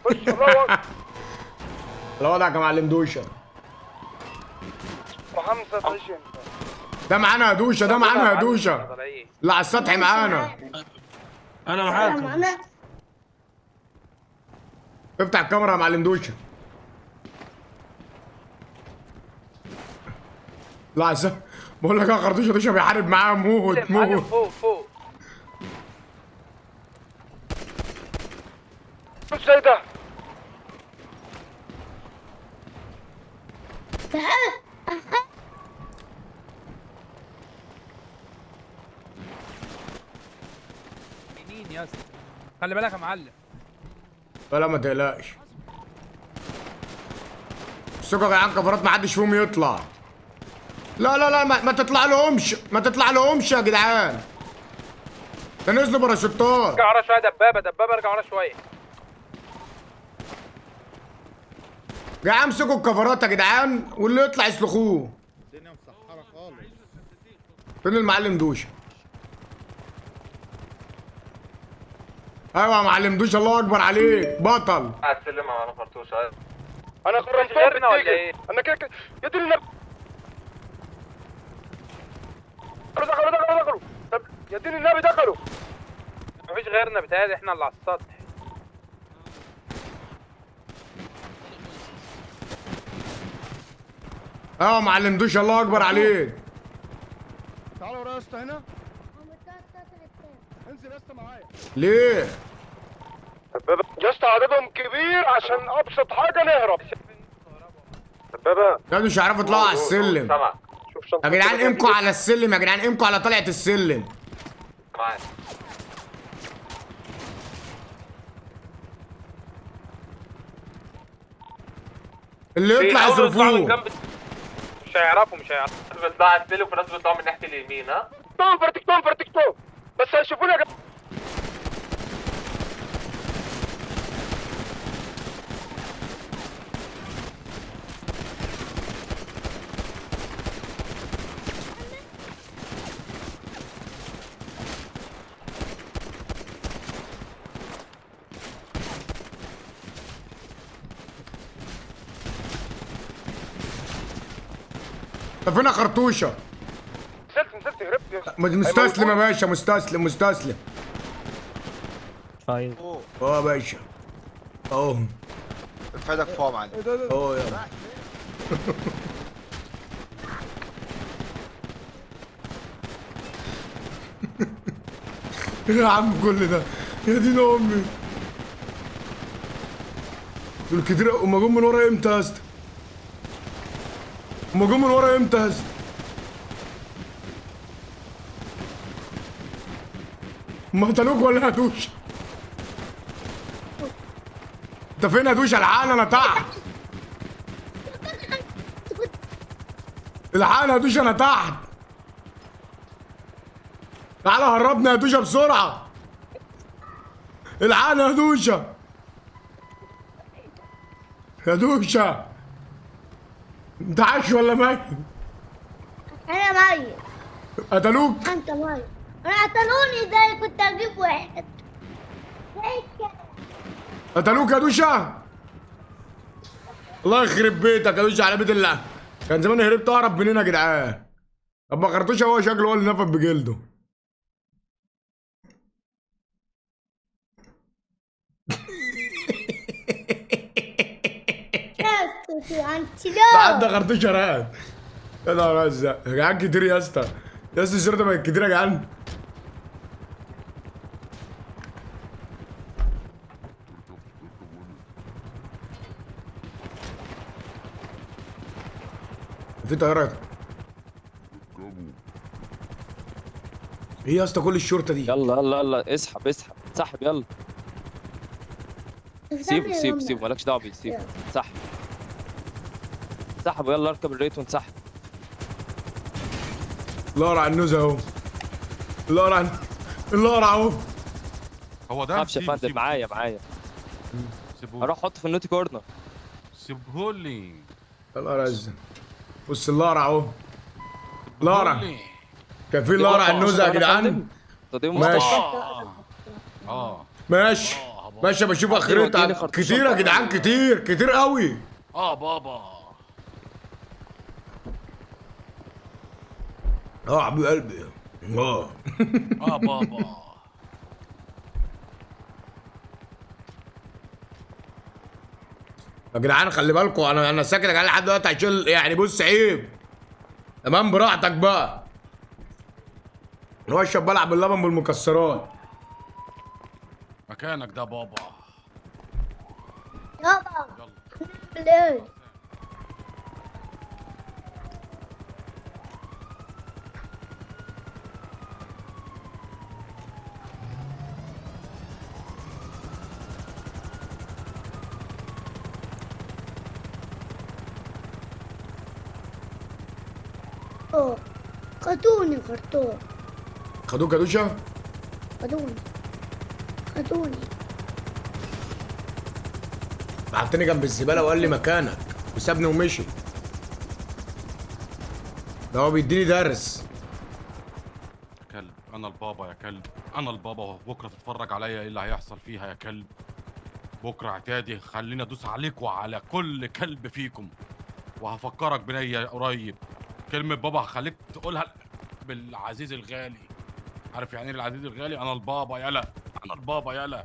خش الله اكبر. لا وضعك يا معلم دوشه. وحمزه تعيش انت. ده معانا يا دوشه، ده معانا يا دوشه. لا على السطح معانا. انا معاكم. افتح الكاميرا يا معلم دوشه. لا على السطح. بقول لك يا خرطوشه دوشه بيحارب معاه. موت موت. فوق فوق. مش زي ده. يمين يا اسطى، خلي بالك يا معلم. لا ما تقلقش. الثقة يا جدعان كفرات ما حدش فيهم يطلع. لا ما تطلع لهمش، ما تطلع لهمش يا جدعان. ده نزلوا باراشوتات. ارجع ورا شويه. دبابه ارجع ورا شويه. يا جدعان امسكوا الكفرات يا جدعان واللي يطلع يسلخوه. الدنيا مسحره خالص. فين المعلم دوشه؟ ايوه يا معلم دوشه، الله اكبر عليك بطل. على السلم على فرطوش. انا مش غيرنا ولا ايه؟ انا كده يا دين النبي. دخلوا. طب يا دين النبي دخلوا. مفيش غيرنا، بيتهيألي احنا اللي على السطح. ايوه يا معلم دوشه، الله اكبر عليك. تعالوا ورا يا اسطى هنا. انزل يا اسطى معايا. ليه؟ يا اسطى عددهم كبير عشان ابسط حاجه نهرب. دبابه لا مش هيعرفوا يطلعوا على السلم. سامع. شوف شنطه يا جدعان امكوا على السلم، يا جدعان امكوا على طلعة السلم. معاك. اللي يطلع يصرفوه. مش هيعرفوا. ناس بيطلعوا على السلم وفي ناس بيطلعوا من ناحيه اليمين. ها فرتكتهم بس هيشوفوني يا جماعه. طب فين خرطوشه؟ نزلت هربت. مستسلم يا باشا، مستسلم. طيب اه يا باشا اهو. اتفادك فوق يا معلم. اهو يلا. إيه يا عم كل ده؟ يا دين امي. دول كتير. هما جم من ورا امتى يا اسطى؟ هما جم من ورا امتى يا اسطى؟ هما قتلوك ولا يا دوش؟ انت فين يا دوش؟ الحقني انا تحت. الحقني يا دوش انا تحت. تعالى هربنا يا دوشه بسرعه. الحقني يا دوشه. يا دوشه انت عايش ولا ميت؟ انا ميت. قتلوك؟ انت ميت. انا قتلوني ازاي؟ كنت اجيب واحد زي كده. قتلوك يا دوشه؟ الله يخرب بيتك يا دوشه على بيت الله. كان زمان هربت اهرب منين يا جدعان؟ طب ما خرطوشه هو شكله هو اللي نفد بجلده. انت بعد ده خرطوشه رقد. يا نهار ازرق يا جدعان كتير يا اسطى. يا اسطى الشرطه بقت كتير يا جدعان. في طيارات. ايه يا اسطى كل الشرطه دي؟ يلا اسحب سحب يلا. سيبه مالكش دعوه بيه. سيبه سحبه يلا. اركب الريت ونسحب. الله على النوزه اهو. الله اهو. هو ده. خافش يا فندم. معايا. سيبوه. اروح احطه في النوتي كورنر. سيبهولي. الله ازرق. بص اللقرع اهو. كان في لقرع على النوزه يا جدعان. تقديم ماشي. مصطفى. اه ماشي ماشي، بشوف اخرتها. كتير يا جدعان، كتير كتير قوي. بابا. حبيب قلبي. بابا. يا جدعان خلي بالكم، انا ساكت يا جدعان لحد دلوقتي عشان يعني بص عيب. تمام براحتك بقى. انا اشرب بلعب باللبن بالمكسرات. مكانك ده بابا. يابا يلا. نعمل ايه؟ خدوني كرتون. خدوك يا دوشه؟ خدوني بعتني جنب الزباله وقال لي مكانك وسابني ومشي. ده هو بيديني درس. كلب، انا البابا يا كلب، انا البابا. وبكره تتفرج عليا ايه اللي هيحصل فيها يا كلب. بكره اعتادي خليني ادوس عليك وعلى كل كلب فيكم، وهفكرك بنية قريب. كلمة بابا هخليك تقولها بالعزيز الغالي. عارف يعني ايه العزيز الغالي؟ انا البابا يلا، انا البابا يلا.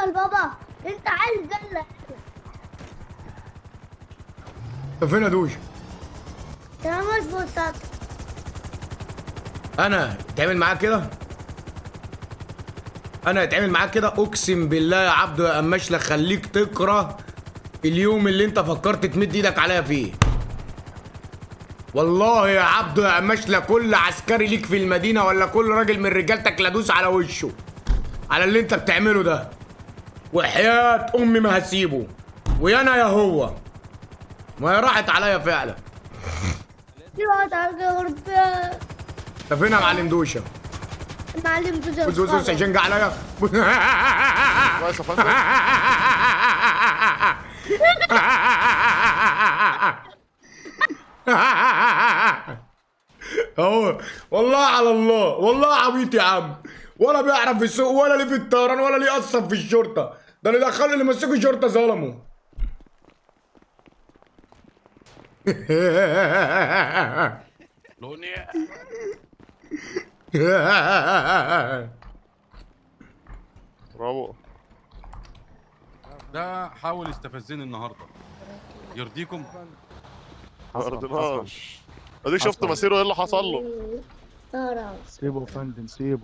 البابا انت عايز جنة. انت فين يا دوشه؟ انا مش بوسط. انا يتعمل معاك كده؟ انا يتعمل معاك كده؟ اقسم بالله يا عبدو يا قماش لا خليك تكره اليوم اللي انت فكرت تمد ايدك عليا فيه. والله يا عبدو يا قماش لا كل عسكري ليك في المدينه ولا كل راجل من رجالتك لا دوس على وشه على اللي انت بتعمله ده. وحياة امي ما هسيبه، ويا انا يا هو. ما هي راحت عليا فعلا. يقعد على غربة. انت فين يا معلم دوشه؟ معلم بوزة. بص بص عشان جه عليا. كويس يا فندم. اهو والله على الله، والله عبيط يا عم. ولا بيعرف يسوق ولا ليه في الطيران ولا ليه اصلا في الشرطه. ده اللي دخلوا اللي مسكوا الشرطه ظلموا. لوني. برافو. ده حاول يستفزني النهارده، يرضيكم؟ ما رضيناش. اديك شفت مسيره ايه اللي حصل له. ترى سيبه يا فندم سيبه.